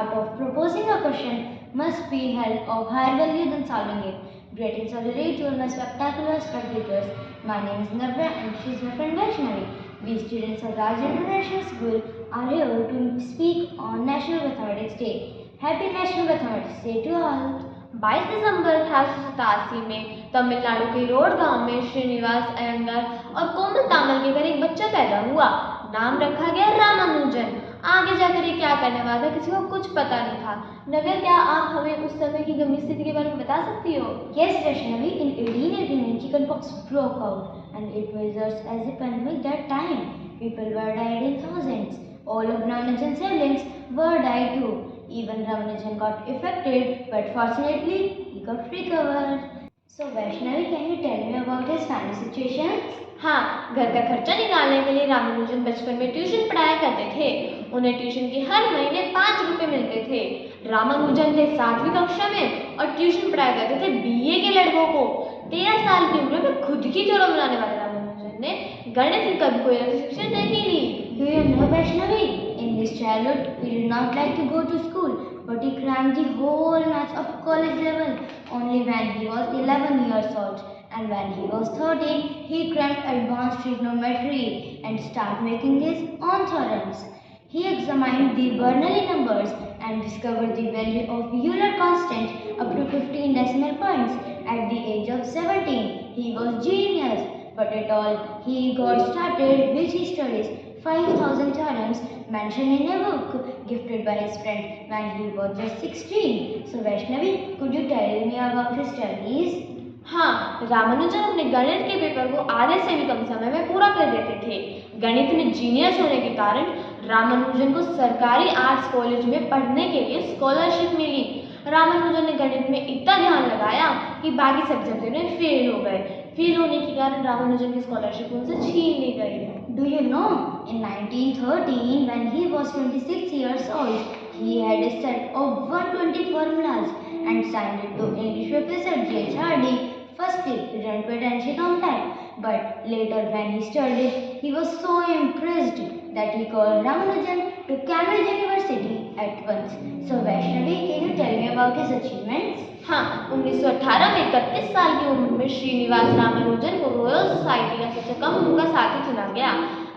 art of proposing a question must be held of higher value than solving it. Greetings of the day to all my spectacular spectators. My name is Navya and she is my friend Vaishnavi. We students of Raj International School are here to speak on National Mathematics Day. Happy National Mathematics Day to all. 22 दिसंबर 1887 में तमिलनाडु के road गांव में श्रीनिवास अयंगार और कोमल तामल के घर एक बच्चा पैदा हुआ। नाम रखा गया रामानुजन। आगे जाकर ये क्या करने वाला था किसी को कुछ पता नहीं था। नव्या, क्या आप हमें उस समय की गंभीर स्थिति के बारे में बता सकती हो? Yes, Vaishnavi, in 1889 chickenpox broke out and it was as a pandemic that time. People were died in thousands. All of Ramanujan's siblings were died too. Even Ramanujan got affected, but fortunately he got recovered. So Vaishnavi, can you tell me about his family situation? हाँ, घर का खर्चा निकालने के लिए रामानुजन बचपन में tuition पढ़ाया करते थे। उन्हें ट्यूशन के हर महीने 5 रुपए मिलते थे। रामानुजन थे 7वीं कक्षा में और ट्यूशन पढ़ाया करते थे बीए के लड़कों को। 13 साल की उम्र में खुद की जोड़ा बनाने वाले रामानुजन ने गणित की कभी कोई ऐसी शिक्षा नहीं ली। Do you know, Vaishnavi? In his childhood, he did not like to go to school, but he crammed the whole maths of college level only when he was 11 years old. And when he was 13, he crammed advanced trigonometry and started making his own theorems. He examined the Bernoulli numbers and discovered the value of Euler constant up to 15 decimal points. At the age of 17, he was genius. But at all, he got started with his studies. 5,000 theorems mentioned in a book gifted by his friend when he was just 16. So Vaishnavi, could you tell me about his studies? हाँ, रामानुजन अपने गणित के paper को आधे से भी कम समय में पूरा कर देते थे। गणित में जीनियस होने के कारण रामानुजन को सरकारी आर्ट्स कॉलेज में पढ़ने के लिए स्कॉलरशिप मिली। रामानुजन ने गणित में इतना ध्यान लगाया कि बाकी सब्जेक्ट में फेल हो गए। फेल होने के कारण रामानुजन की स्कॉलरशिप उनसे छीन ली गई। Do you know, in 1913, when he was 26 years old, he had a set of 120 formulas and signed it to English professor J. Hardy. Firstly, he didn't pay attention on that, but later when he studied, he was so impressed that he called Ramanujan to Cambridge University at once. So Vaishnavi, can you tell me about his achievements? हाँ, 1918 में 31 साल की उम्र में श्रीनिवास रामानुजन को royal society का सबसे कम उम्र का साथी चुना गया।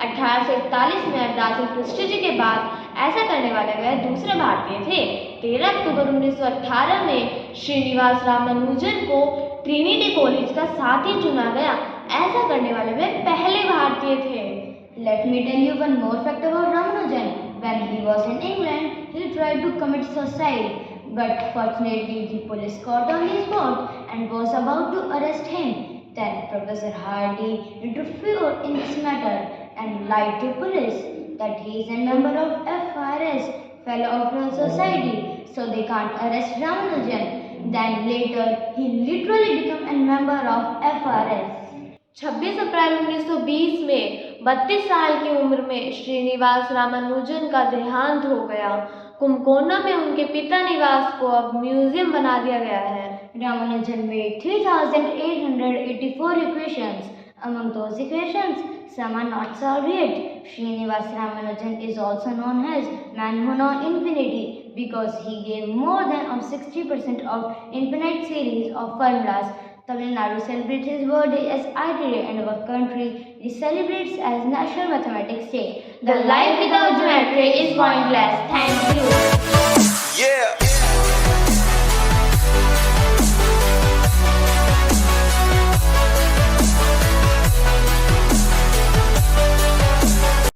1841 में अरदास क्रिस्टी जी के बाद ऐसा करने वाले वह दूसरे भारतीय थे। 13 अक्टूबर 1918 में श्रीनिवास रामानुजन को ट्रिनिटी कॉलेज का साथी चुना गया। ऐसा करने वाले वह पहले भारतीय थे। Let me tell you one more fact about Ramanujan. When he was in England, he tried to commit suicide. But fortunately, the police caught on his spot and was about to arrest him. Then Professor Hardy interfered in this matter and lied to police that he is a member of FRS, Fellow of Royal Society, so they can't arrest Ramanujan. Then later, he literally became a member of FRS. 26 अप्रैल 1920 में 32 साल की उम्र में श्रीनिवास रामानुजन का देहांत हो गया। कुंभकोणम में उनके पिता निवास को अब म्यूजियम बना दिया गया है। Ramanujan made 3,884 equations. Among those equations, some are not solved yet. Srinivas Ramanujan is also known as man who know infinity because he gave more than 60% of infinite series of formulas. Tamil Nadu celebrates his birthday as IT Day and our country it celebrates as National Mathematics Day. The life without geometry is pointless. Thank you.